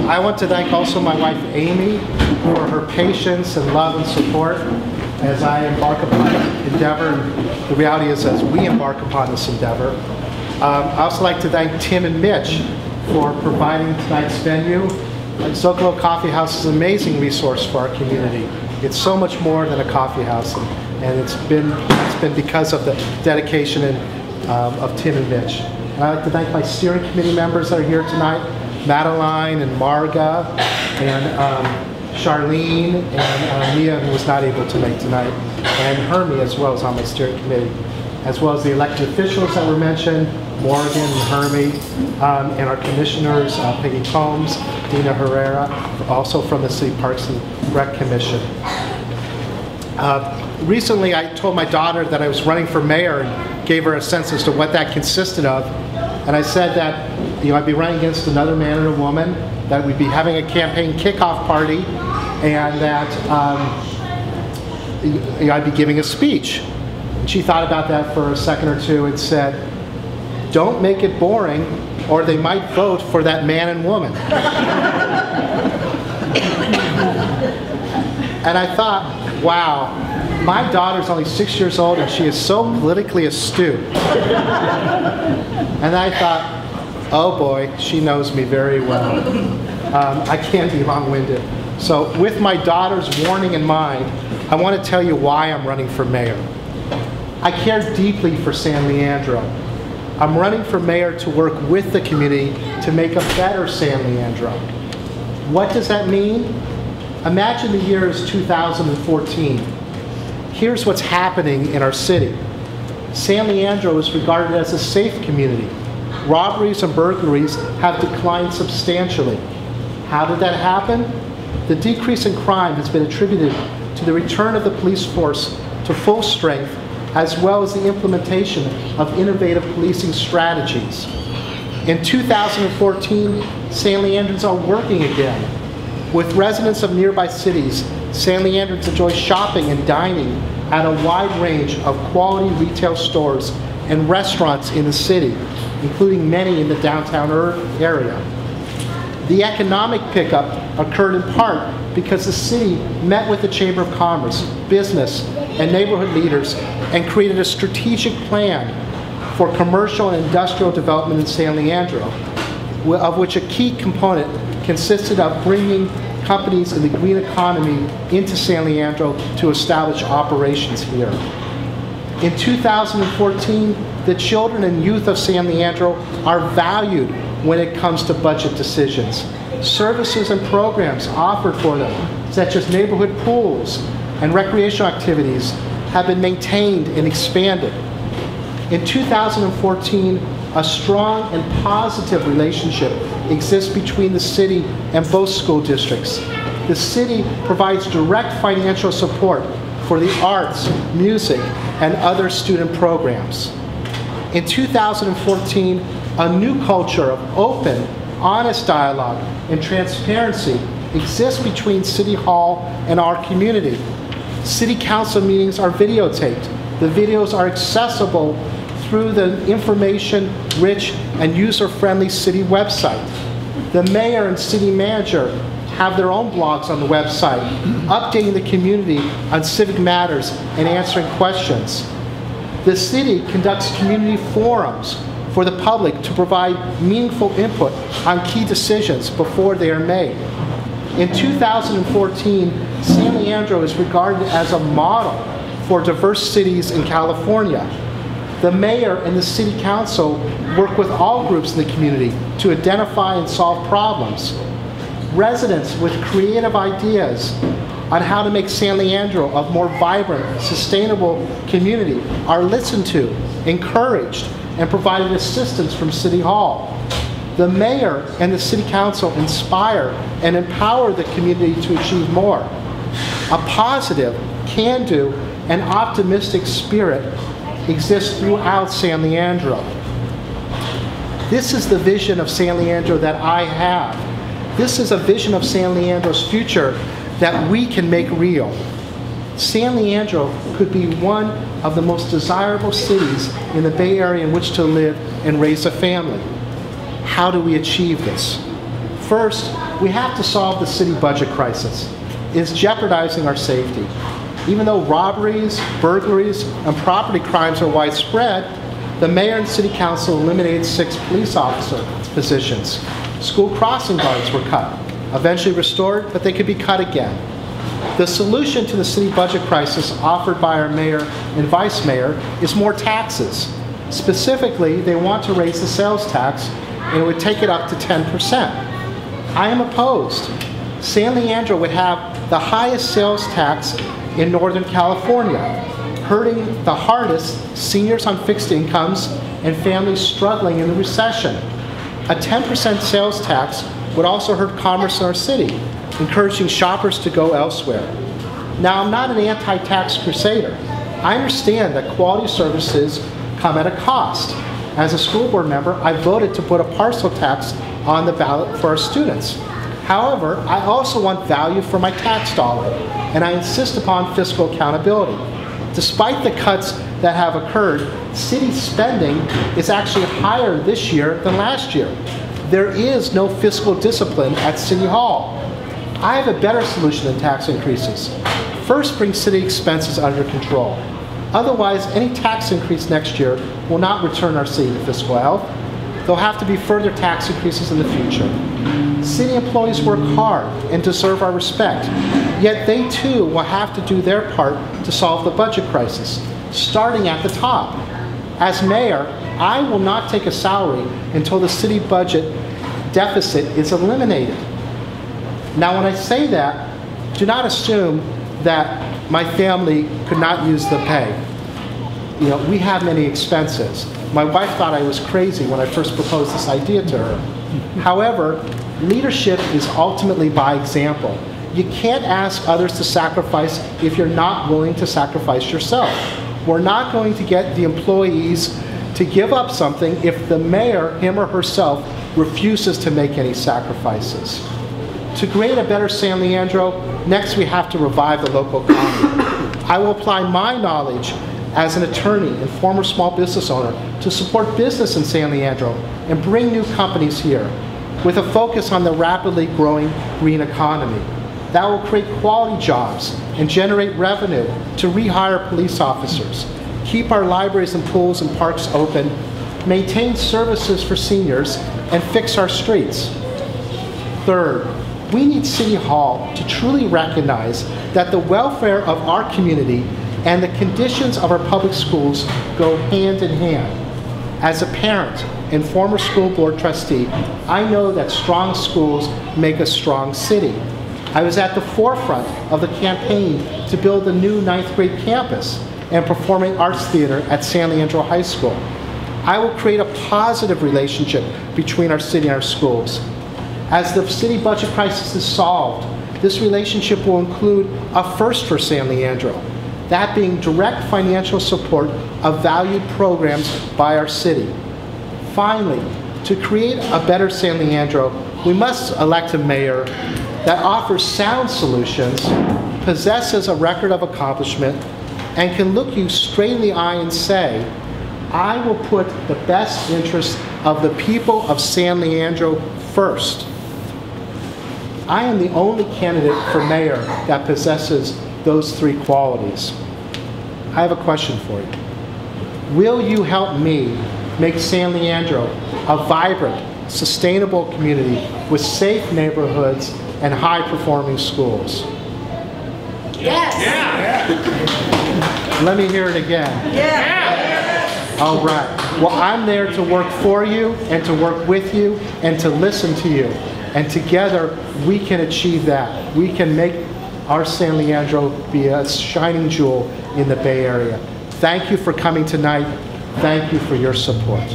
I want to thank also my wife Amy for her patience and love and support as I embark upon this endeavor. And the reality is, as we embark upon this endeavor, I also like to thank Tim and Mitch for providing tonight's venue. Zocalo Coffeehouse is an amazing resource for our community. It's so much more than a coffee house, and it's been because of the dedication of Tim and Mitch. And I'd like to thank my steering committee members that are here tonight, Madeline and Marga and Charlene and Mia, who was not able to make tonight, and Hermie as well as on my steering committee, as well as the elected officials that were mentioned, Morgan and Hermie, and our commissioners, Peggy Combs, Dina Herrera, also from the City Parks and Rec Commission. Recently, I told my daughter that I was running for mayor and gave her a sense as to what that consisted of. And I said that I'd be running against another man and a woman, that we'd be having a campaign kickoff party, and that I'd be giving a speech. And she thought about that for a second or two and said, "Don't make it boring, or they might vote for that man and woman." And I thought, wow, my daughter's only 6 years old and she is so politically astute. And I thought, oh boy, she knows me very well. I can't be long-winded. So with my daughter's warning in mind, I want to tell you why I'm running for mayor. I care deeply for San Leandro. I'm running for mayor to work with the community to make a better San Leandro. What does that mean? Imagine the year is 2014. Here's what's happening in our city. San Leandro is regarded as a safe community. Robberies and burglaries have declined substantially. How did that happen? The decrease in crime has been attributed to the return of the police force to full strength, as well as the implementation of innovative policing strategies. In 2014, San Leandrons are working again. With residents of nearby cities, San Leandrons enjoy shopping and dining at a wide range of quality retail stores and restaurants in the city, including many in the downtown area. The economic pickup occurred in part because the city met with the Chamber of Commerce, business, and neighborhood leaders and created a strategic plan for commercial and industrial development in San Leandro, of which a key component consisted of bringing companies in the green economy into San Leandro to establish operations here. In 2014, the children and youth of San Leandro are valued when it comes to budget decisions. Services and programs offered for them, such as neighborhood pools and recreational activities, have been maintained and expanded. In 2014, a strong and positive relationship exists between the city and both school districts. The city provides direct financial support for the arts, music, and other student programs. In 2014, a new culture of open, honest dialogue and transparency exists between City Hall and our community. City Council meetings are videotaped. The videos are accessible through the information-rich and user-friendly city website. The mayor and city manager have their own blogs on the website, updating the community on civic matters and answering questions. The city conducts community forums for the public to provide meaningful input on key decisions before they are made. In 2014, San Leandro is regarded as a model for diverse cities in California. The mayor and the city council work with all groups in the community to identify and solve problems. Residents with creative ideas on how to make San Leandro a more vibrant, sustainable community are listened to, encouraged, and provided assistance from City Hall. The mayor and the city council inspire and empower the community to achieve more. A positive, can-do, and optimistic spirit exists throughout San Leandro. This is the vision of San Leandro that I have. This is a vision of San Leandro's future that we can make real. San Leandro could be one of the most desirable cities in the Bay Area in which to live and raise a family. How do we achieve this? First, we have to solve the city budget crisis. It's jeopardizing our safety. Even though robberies, burglaries, and property crimes are widespread, the mayor and city council eliminated 6 police officer positions. School crossing guards were cut, eventually restored, but they could be cut again. The solution to the city budget crisis offered by our mayor and vice mayor is more taxes. Specifically, they want to raise the sales tax, and it would take it up to 10%. I am opposed. San Leandro would have the highest sales tax in Northern California, hurting the hardest seniors on fixed incomes and families struggling in the recession. A 10% sales tax would also hurt commerce in our city, encouraging shoppers to go elsewhere. Now, I'm not an anti-tax crusader. I understand that quality services come at a cost. As a school board member, I voted to put a parcel tax on the ballot for our students. However, I also want value for my tax dollar, and I insist upon fiscal accountability. Despite the cuts that have occurred, city spending is actually higher this year than last year. There is no fiscal discipline at City Hall. I have a better solution than tax increases. First, bring city expenses under control. Otherwise, any tax increase next year will not return our city to fiscal health. There'll have to be further tax increases in the future. City employees work hard and deserve our respect, yet they too will have to do their part to solve the budget crisis, starting at the top. As mayor, I will not take a salary until the city budget deficit is eliminated. Now, when I say that, do not assume that my family could not use the pay. You know, we have many expenses. My wife thought I was crazy when I first proposed this idea to her. However, leadership is ultimately by example. You can't ask others to sacrifice if you're not willing to sacrifice yourself. We're not going to get the employees to give up something if the mayor, him or herself, refuses to make any sacrifices. To create a better San Leandro, next we have to revive the local economy. I will apply my knowledge as an attorney and former small business owner to support business in San Leandro and bring new companies here with a focus on the rapidly growing green economy. That will create quality jobs and generate revenue to rehire police officers, keep our libraries and pools and parks open, maintain services for seniors, and fix our streets. Third, we need City Hall to truly recognize that the welfare of our community and the conditions of our public schools go hand in hand. As a parent and former school board trustee, I know that strong schools make a strong city. I was at the forefront of the campaign to build a new 9th grade campus and performing arts theater at San Leandro High School. I will create a positive relationship between our city and our schools. As the city budget crisis is solved, this relationship will include a first for San Leandro, that being direct financial support of valued programs by our city. Finally, to create a better San Leandro, we must elect a mayor that offers sound solutions, possesses a record of accomplishment, and can look you straight in the eye and say, I will put the best interests of the people of San Leandro first. I am the only candidate for mayor that possesses those 3 qualities. I have a question for you. Will you help me make San Leandro a vibrant, sustainable community with safe neighborhoods and high-performing schools? Yes. Yeah. Let me hear it again. Yeah. All right. Well, I'm there to work for you and to work with you and to listen to you. And together, we can achieve that. We can make our San Leandro be a shining jewel in the Bay Area. Thank you for coming tonight. Thank you for your support.